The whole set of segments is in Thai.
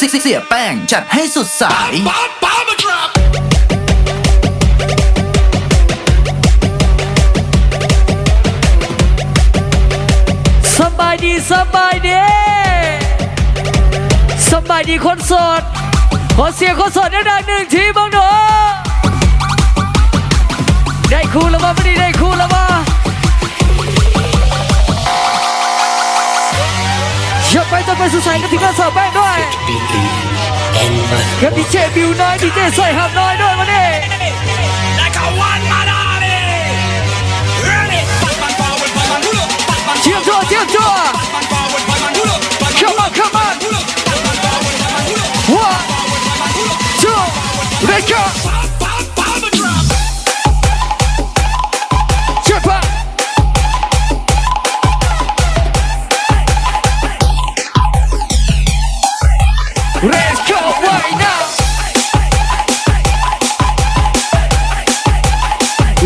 เสียแป้งจัดให้สุดสายสบายดีสบายดีสบายดีคนโสดขอเสียงคนโสดได้หนึ่งทีบ้างหนูได้คู่แล้วมาไม่ได้คู่แล้วมาอย่าไปจะไปสุดสายกันถึงกันสอบแป้งด้วยกับดีเจบิวน้อยดีเจใส่หับน้อยด้วยมาดิเชี่ยวจั่วเชี่ยวจั่ว Come on come on 1 2 let's go เชื่อป่ะ Let's go right now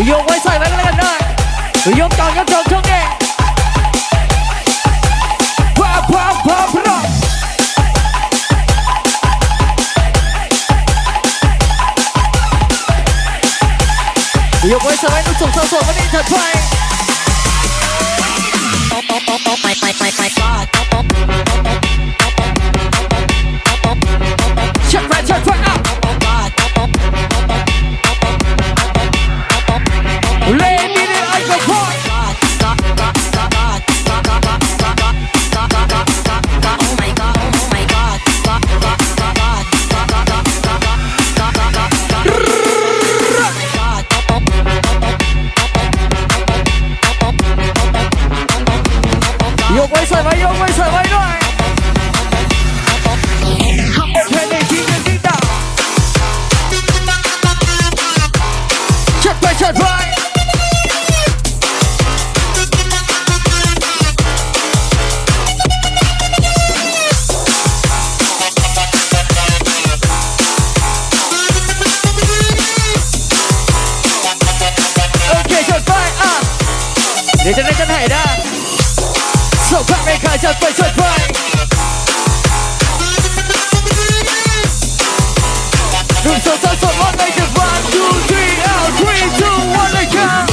ยกไว้ใส่ไว้แล้วกันได้ยกจองช่องนี้ยกไว้ใส่ไว้นุ่มสาวๆวันนี้ถัดไปชัดไปอ่ะเลดี้ในไอคอนพอยยกไว้ใส่ไว้ด้วยโอเคในทีมนี้ดาวชัดไปโอเคชัดไปอ่ะเดี๋ยวจะได้กันให้ได้ส่งข้าไม่ขาดชัดไปดูสดวันไหนจะ1 2 3 out 3 2 1เลยครับ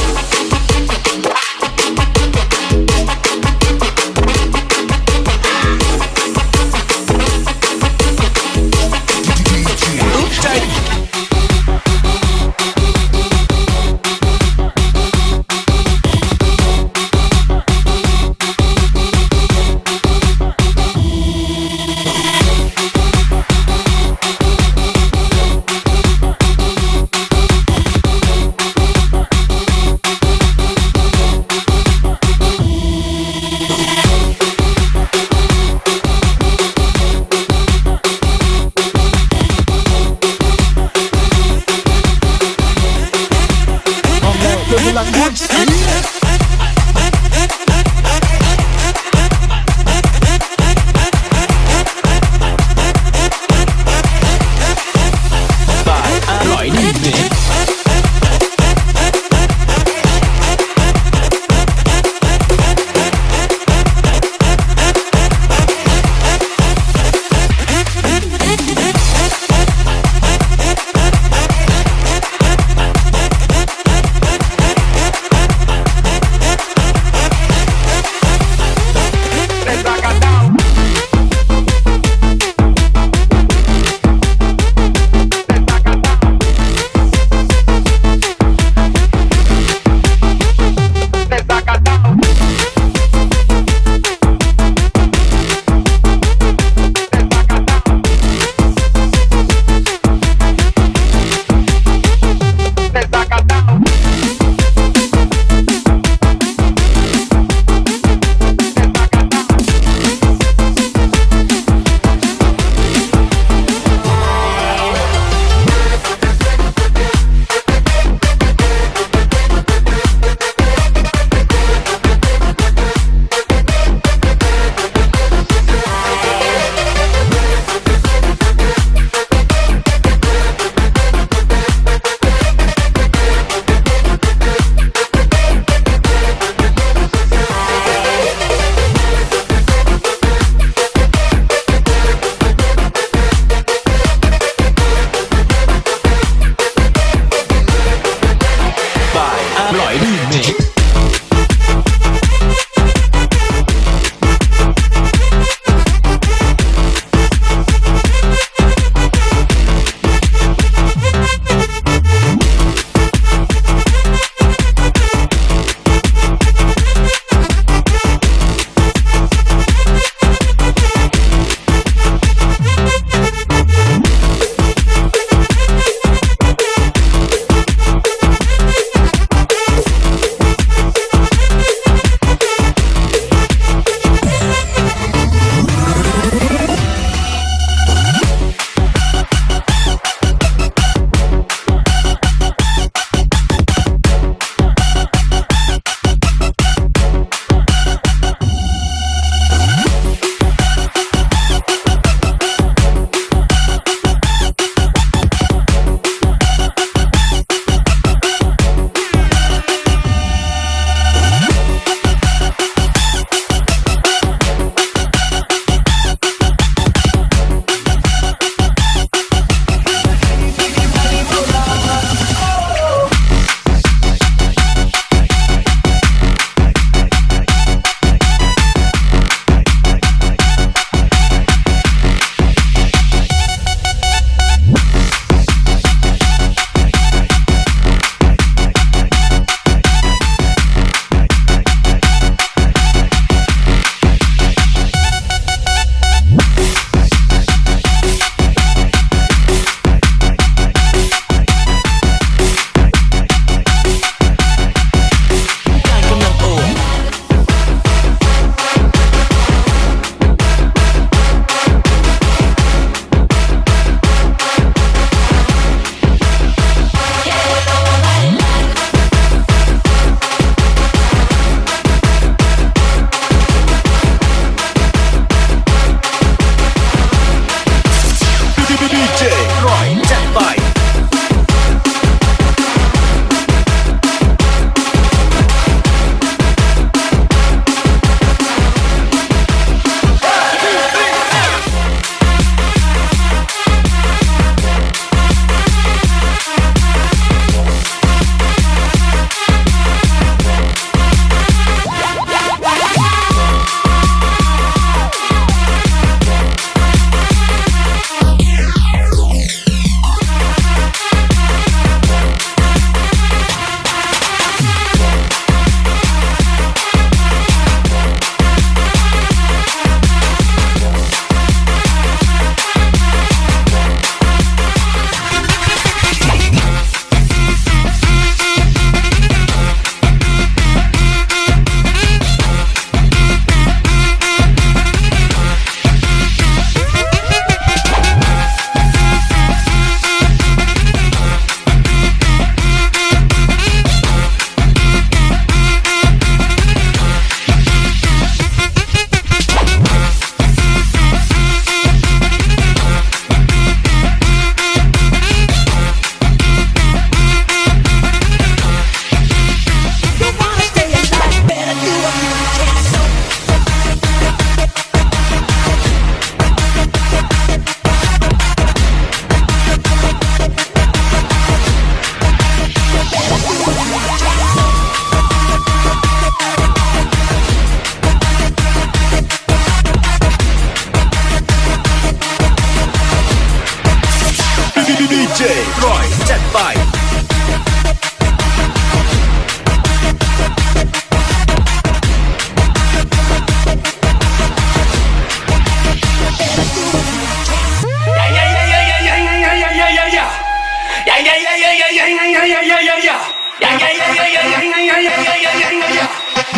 รอยจัดไป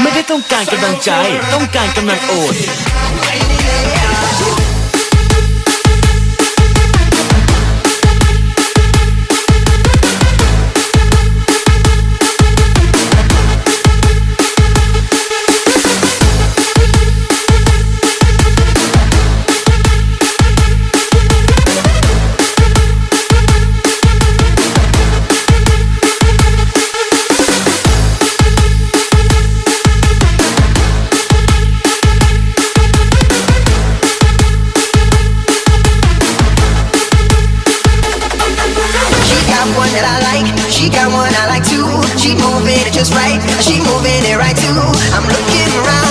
ไม่ได้ต้องการกำลังใจต้องการกำลังโอดThat I like, she got one I like too. She moving it just right, she moving it right too. I'm looking around.